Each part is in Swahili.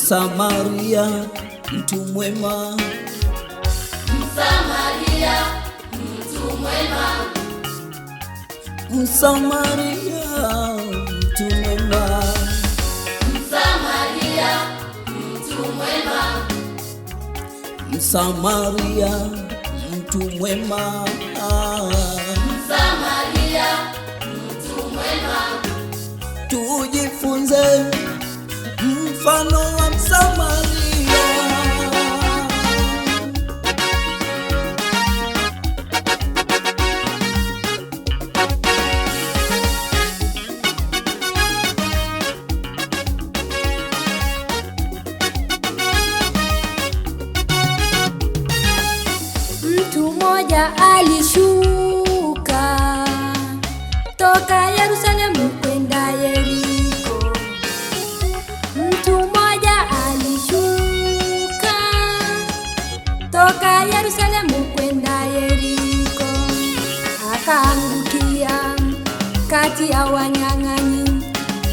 Msamaria, mtu mwema. Msamaria, mtu mwema. Msamaria, mtu mwema. Msamaria, mtu mwema. Msamaria, mtu mwema. Msamaria, mtu mwema. Tujifunze mfano wa Msamaria. Mtu mmoja alishuka toka Yerusalemu kwenda Yeriko. Mtu mmoja alishuka toka Yerusalemu kwenda Yeriko, akaangukia kati ya wanyang'anyi,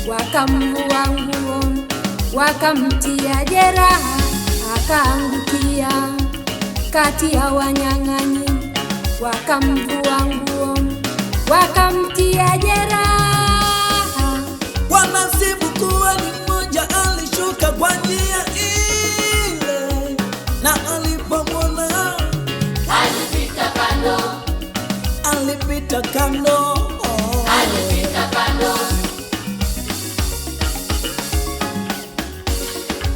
wakamvua nguo, wakamtia jeraha. Akaangukia kati ya wanyang'anyi, wakamvua nguo, wakamtia jeraha. Wanasifu kuwa ni mmoja alishuka kwa njia ile, na alipomwona Alipita kando. alipita kando. Alipita kando.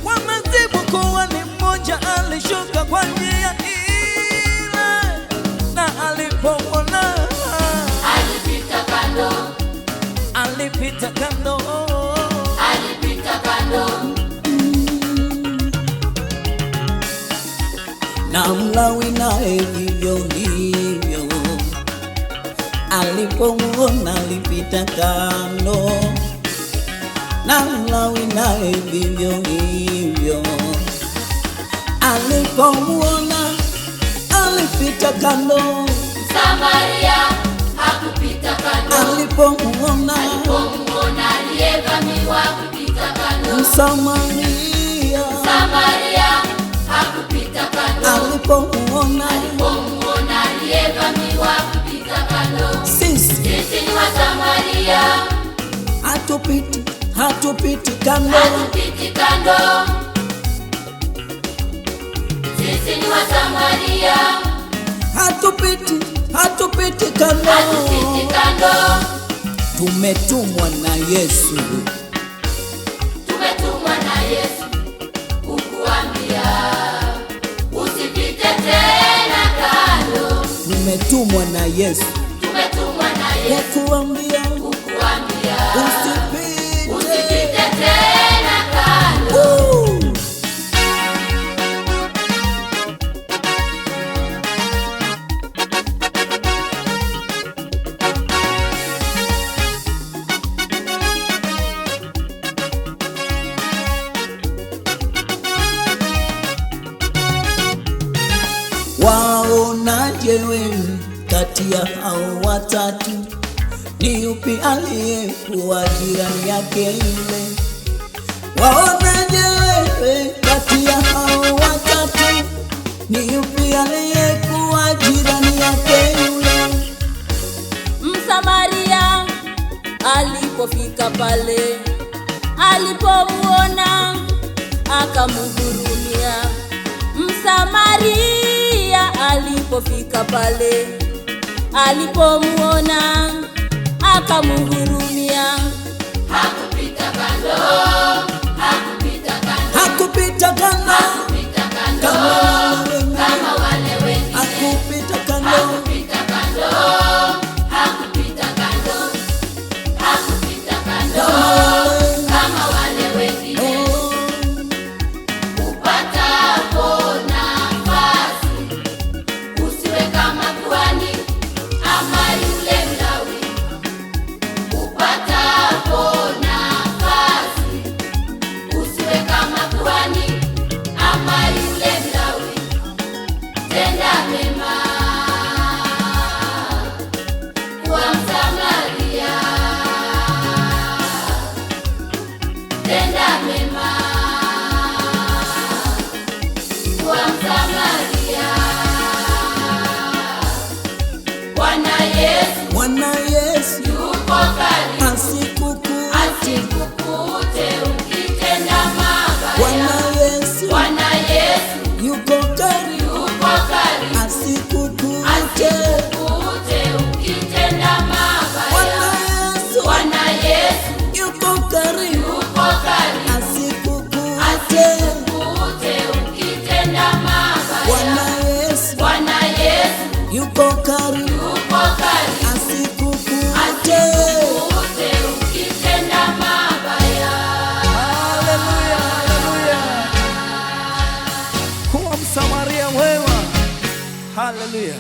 Wanasifu kuwa ni mmoja alishuka kwa njia ile, na alipomwona Alipita kando. alipita kando. Alipita kando. Na Mlawi naye vivyo hivyo, alipomwona alipita kando. Na Mlawi naye vivyo hivyo, alipomwona alipita kando. Msamaria hakupita kando. Alipomwona Alipomwona aliyevamiwa kupita kando. Msamaria, Msamaria hakupita kando. alipomwona Alipomwona aliyevamiwa kupita kando. sisi Sisi ni Wasamaria, hatupiti kando. hatupiti kando. Sisi ni Wasamaria, hatupiti kando. hatupiti kando. Tumetumwa na Yesu, Tumetumwa na Yesu kukuambia usipite tena kando. tumetumwa na Yesu Tumetumwa na Yesu kukuambia kukuambia usipite. usipite tena kando. Waonaje wewe kati ya hao watatu, ni yupi aliyekuwa jirani yake yule? Waonaje wewe kati ya hao watatu, ni yupi aliyekuwa jirani yake yule? Msamaria alipofika pale, alipomuona akamhurumia. Msamaria alipofika pale, alipomuona akamhurumia. Hakupita kando. Hakupita kando. Hakupita kando Hakupita kando. Kama wale wengine. hakupita kando. Hakupita kando. Hakupita kando. Hakupita kando. Kama wale wengine. Upatapo nafasi, usiwe kama kuhani ama yule Mlawi. Upatapo nafasi, karibu asikukute ukitenda mabaya. Haleluya, haleluya. Kuwa Msamaria mwema. Haleluya.